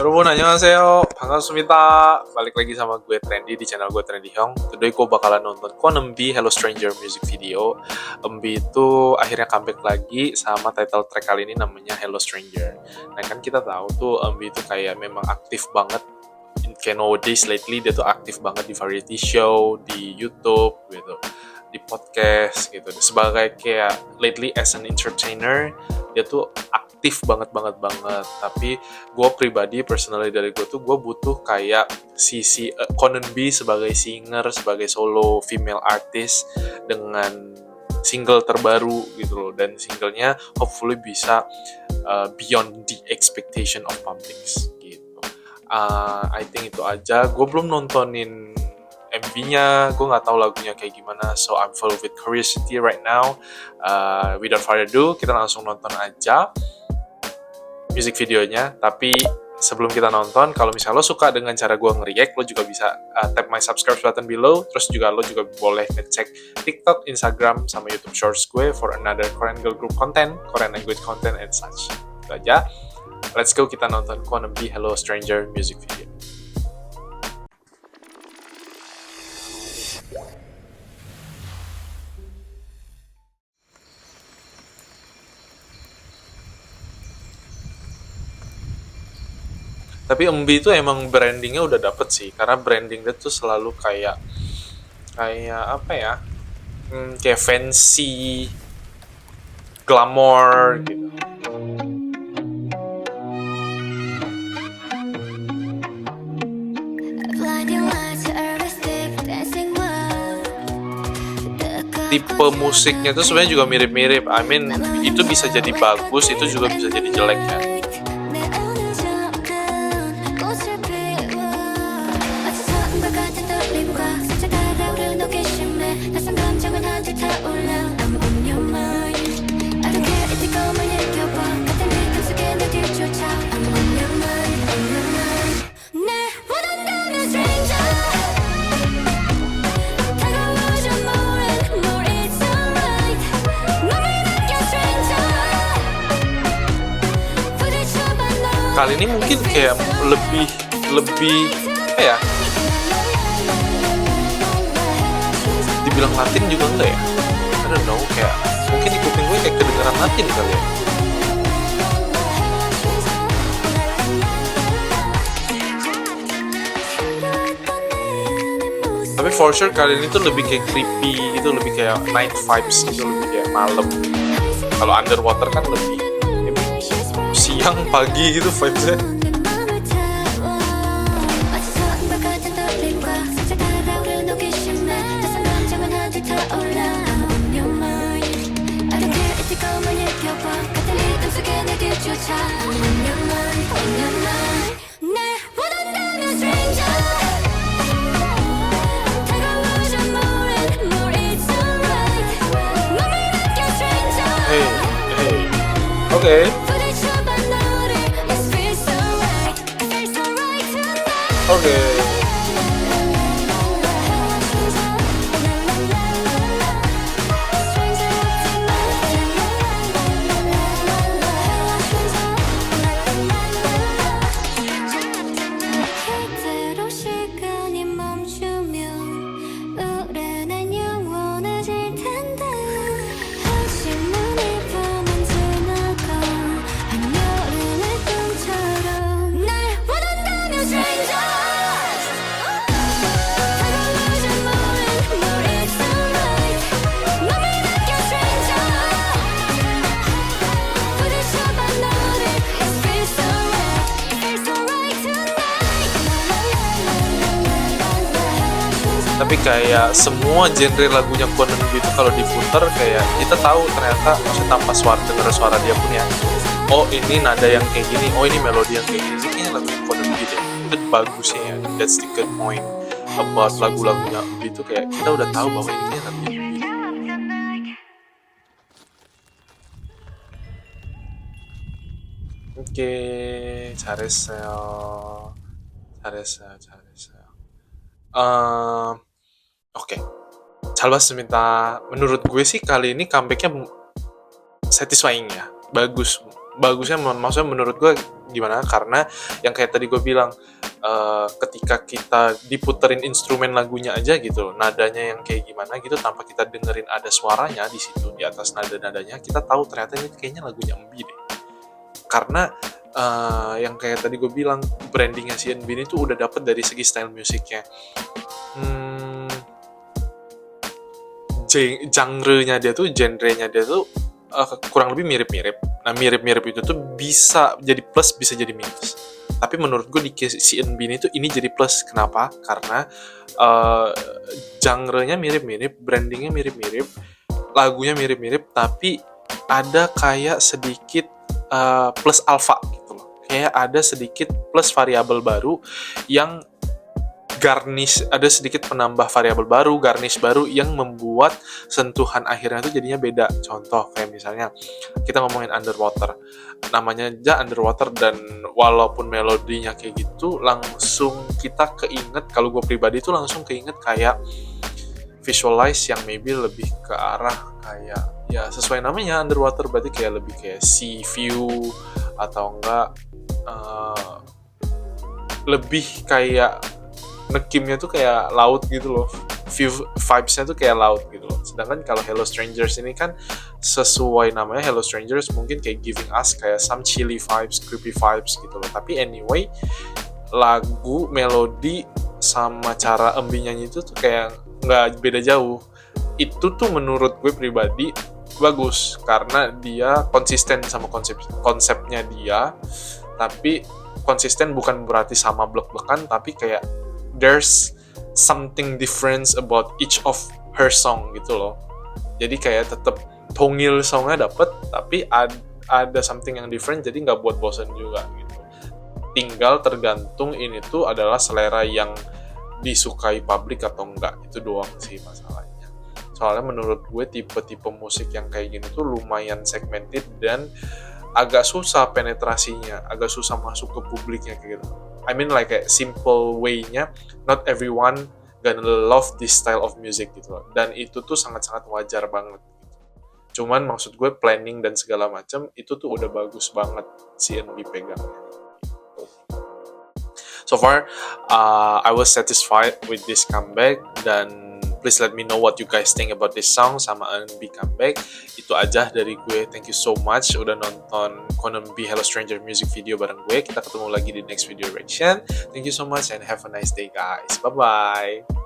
여러분 안녕하세요. 반갑습니다. Balik lagi sama gue Trendy di channel gue Trendy Hyung. Today gue bakalan nonton Kwon Eunbi Hello Stranger music video. Eunbi itu akhirnya comeback lagi sama title track kali ini namanya Hello Stranger. Nah kan kita tahu tuh Eunbi itu kayak memang aktif banget kayak nowadays lately dia tuh aktif banget di variety show, di YouTube gitu, di podcast gitu. Sebagai kayak lately as an entertainer dia tuh aktif banget. Tapi gue pribadi personally dari gue tuh gue butuh kayak sisi Kwon Eunbi sebagai singer, sebagai solo female artist dengan single terbaru gitu loh, dan singlenya hopefully bisa beyond the expectation of publics gitu. I think itu aja. Gue belum nontonin MV-nya, gue nggak tahu lagunya kayak gimana, so I'm full with curiosity right now. Without further ado, kita langsung nonton aja music videonya. Tapi sebelum kita nonton, kalau misalnya lo suka dengan cara gue nge-react, lo juga bisa tap my subscribe button below. Terus juga lo juga boleh ngecek TikTok, Instagram, sama YouTube Shorts gue for another Korean girl group content, Korean language content, and such. Itu aja. Let's go, kita nonton Kwon Eunbi Hello Stranger music video. Tapi Eunbi itu emang brandingnya udah dapet sih, karena branding dia tuh selalu kayak apa ya, kayak fancy, glamour gitu. Tipe musiknya tuh sebenarnya juga mirip-mirip. I mean, itu bisa jadi bagus, itu juga bisa jadi jelek kan. Kali ini mungkin kayak lebih apa ya, dibilang Latin juga enggak ya, I don't know, kayak mungkin di kuping gue kayak kedengeran Latin kali ya. Tapi for sure kali ini tuh lebih kayak creepy gitu, lebih kayak night vibes gitu, lebih kayak malam. Kalau Underwater kan lebih siang pagi gitu vibesnya. Hey, okay. Tapi kayak semua genre lagunya Kwon Eunbi itu kalau diputar kayak kita tahu ternyata, maksudnya tanpa denger suara dia pun ya, oh ini nada yang kayak gini, oh ini melodi yang kayak gini, ini lagunya Kwon Eunbi deh. Itu bagusnya ya, that's the good point about lagu-lagunya Eunbi itu, kayak kita udah tahu bahwa ini lagunya Eunbi. Oke, 잘했어요. Oke, 잘 봤습니다. Menurut gue sih kali ini comebacknya satisfying ya, bagus. bagusnya maksudnya menurut gue gimana, karena yang kayak tadi gue bilang, ketika kita diputerin instrumen lagunya aja gitu, nadanya yang kayak gimana gitu, tanpa kita dengerin ada suaranya di situ di atas nada-nadanya, kita tahu ternyata ini kayaknya lagunya Embi deh. Karena yang kayak tadi gue bilang, brandingnya si Enbi ini tuh udah dapet dari segi style musiknya. Genre-nya dia tuh kurang lebih mirip-mirip. Nah, mirip-mirip itu tuh bisa jadi plus, bisa jadi minus. Tapi menurut gue di si Enbi ini jadi plus. Kenapa? Karena genre-nya mirip-mirip, brandingnya mirip-mirip, lagunya mirip-mirip, tapi ada kayak sedikit plus alpha gitu loh. Kayak ada sedikit plus variabel baru yang ada sedikit penambah variabel baru, garnish baru yang membuat sentuhan akhirnya itu jadinya beda. Contoh kayak misalnya kita ngomongin Underwater, namanya aja Underwater, dan walaupun melodinya kayak gitu, langsung kita keinget, kalau gue pribadi itu langsung keinget kayak Visualize yang maybe lebih ke arah kayak, ya sesuai namanya Underwater, berarti kayak lebih kayak sea view, atau enggak lebih kayak ngekimnya tuh kayak laut gitu loh, vibes-nya tuh kayak laut gitu loh. Sedangkan kalau Hello Strangers ini kan sesuai namanya Hello Strangers, mungkin kayak giving us kayak some chilly vibes, creepy vibes gitu loh. Tapi anyway, lagu, melodi, sama cara Embi nyanyi itu tuh kayak nggak beda jauh. Itu tuh menurut gue pribadi bagus, karena dia konsisten sama konsepnya dia, tapi konsisten bukan berarti sama blek-blekan, tapi kayak there's something different about each of her song gitu loh. Jadi kayak tetap tongil songnya dapet, tapi ada something yang different, jadi nggak buat bosan juga gitu. Tinggal tergantung ini tuh adalah selera yang disukai publik atau enggak, itu doang sih masalahnya. Soalnya menurut gue tipe-tipe musik yang kayak gini tuh lumayan segmented dan agak susah penetrasinya, agak susah masuk ke publiknya kayak gitu. I mean like a simple way-nya, not everyone gonna love this style of music gitu loh. Dan itu tuh sangat-sangat wajar banget gitu. Cuman maksud gue planning dan segala macam itu tuh udah bagus banget si Enbi pegangnya. So far, I was satisfied with this comeback, dan please let me know what you guys think about this song sama Enbi comeback. Itu aja dari gue. Thank you so much udah nonton KONENBI Hello Stranger music video bareng gue. Kita ketemu lagi di next video reaction. Thank you so much and have a nice day guys. Bye-bye.